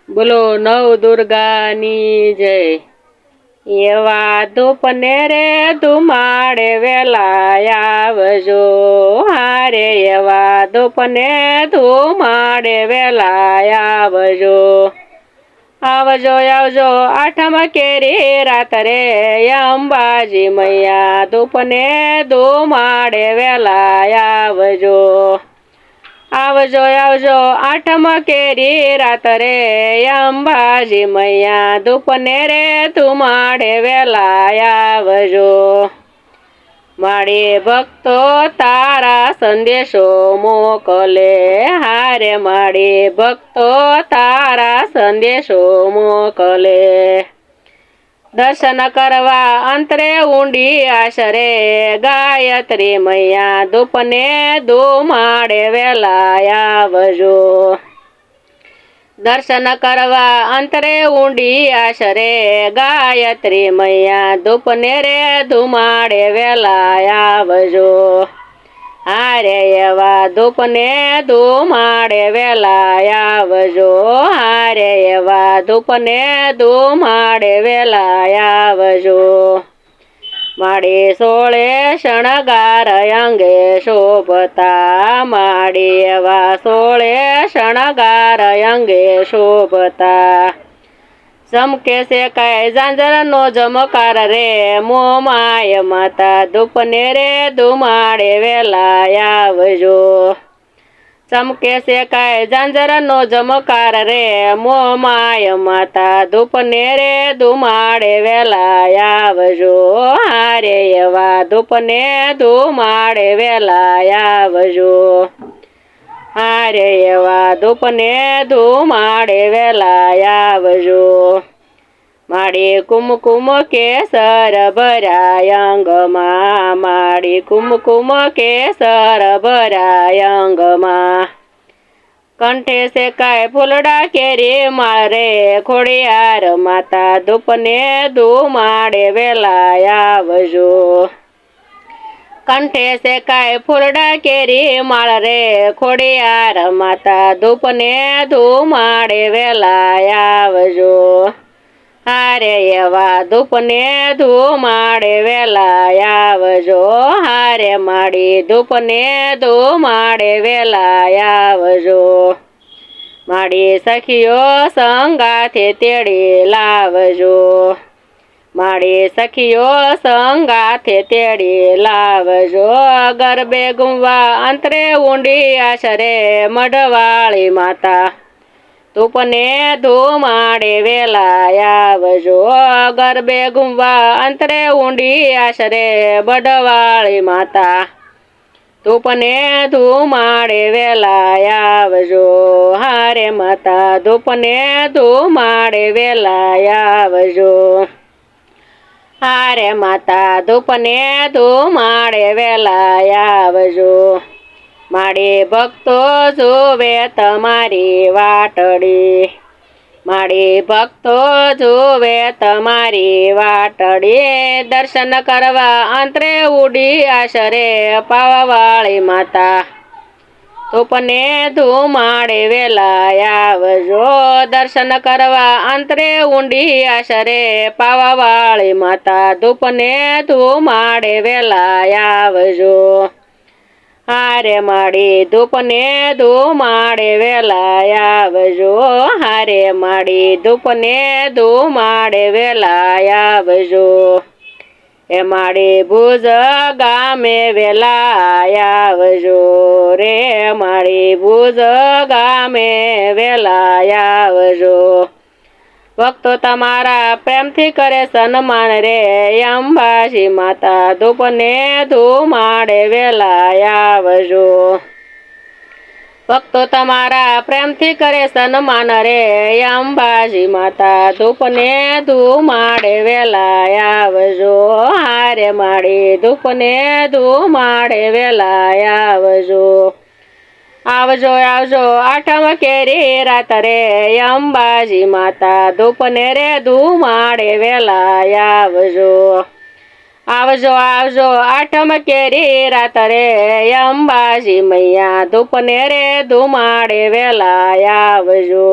બોલો નવ દુર્ગાની જય। એવા ધૂપને રે ધુમાડે વેલા આવજો, હારે એવા ધૂપને ધુમાડે વેલા આવજો। આવજો આવજો આઠમ કેરી રાત્રે અંબાજી મૈયા ધૂપને ધુમાડે વેલા આવજો। આવજો આવજો આઠમ કેરી રાત્રે અંબાજી મૈયા ધૂપને રે ધુમાડે વેલા આવજો। મારી ભક્તો તારા સંદેશો મોકલે, હારે મારી ભક્તો તારા સંદેશો મોકલે। દર્શન કરવા અંતરે ઊંડી આશરે ગાયત્રી મૈયા ધૂપને ધુમાડે વેલા આવજો। દર્શન કરવા અંતરે ઊંડી આશરે ગાયત્રી મૈયા ધૂપને રે ધુમાડે વેલા આવજો। હારે એવા ધૂપને ધુમાડે વેલા આવજો, હારે એવા ધૂપને ધુમાડે વેલા આવજો। માડી સોળે શણગાર અંગે શોભતા, માડી એવા સોળે શણગાર અંગે શોભતા। ચમકે છે કાંઈ ઝાંઝરનો ઝમકાર રે મોમાય માતા ધૂપને રે ધુમાડે વેલા આવજો। ચમકે છે કાંઈ ઝાંઝરનો ઝમકાર રે મોમાય માતા ધૂપને રે ધુમાડે વેલા આવજો। હારે એવા ધૂપને ધુમાડે વેલા આવજો। હારે એવા ધૂપને ધુમાડે વેલા આવજો। માડી કુમકુમ કેસર ભરાય અંગમાં, માડી કુમકુમ કેસર ભરાય અંગમાં। કંઠે છે કાંઈ ફૂલડા કેરી મારે ખોડિયાર માતા ધૂપને ધુમાડે વેલા આવજો। કંઠે છે કાંઈ ફૂલડા કેરી માળ રે ખોડિયાર માતા ધૂપને ધુમાડે વેલા આવજો। હારે એવા ધૂપને ધુમાડે વેલા આવજો, હારે માડી ધૂપને ધુમાડે વેલા આવજો। માડી સખીઓ સંગાથે તેડી લાવજો, માડી સખીઓ સંગાથે તેડી લાવજો। ગરબે ગુમવા અંતરે ઊંડી આશરે મઢવાળી માતા ધૂપને ધુમાડે વેલા આવજો। ગરબે ગુમવા અંતરે ઊંડી આશરે મઢવાળી માતા ધૂપને ધુમાડે વેલા આવજો। હારે માતા ધૂપને ધુમાડે વેલા આવજો। હારે માતા ધૂપને ધુમાડે વેલા આવજો। માડી ભક્તો જોવે તમારી વાટડી, માડી ભક્તો જોવે તમારી વાટડી। દર્શન કરવા અંતરે ઉડી આશરે પાવાવાળી માતા ધૂપને ધુમાડે વેલા આવજો। દર્શન કરવા અંતરે ઊંડી આશરે પાવાવાળી માતા ધૂપને ધુમાડે વેલા આવજો। હારે માડી ધૂપને ધુમાડે વેલા આવજો, હારે માડી ધૂપને ધુમાડે વેલા આવજો। એ માડી ભુજ ગામે વેલા આવજો રે, માડી ભુજ ગામે વેલા આવજો। ભક્તો તમારા પ્રેમથી કરે સન્માન રે અંબાજી માતા ધૂપને ધુમાડે વેલા આવજો। ભક્તો તમારા પ્રેમથી કરે સન્માન રે અંબાજી માતા ધૂપને ધુમાડે વેલા આવજો। હારે માડી ધૂપને ધુમાડે વેલા આવજો। આવજો આવજો આઠમ કેરી રાત્રે અંબાજી માતા ધૂપને રે ધુમાડે વેલા આવજો। આવજો આવજો આઠમ કેરી રાત્રે અંબાજી મૈયા ધૂપને રે ધુમાડે વેલા આવજો।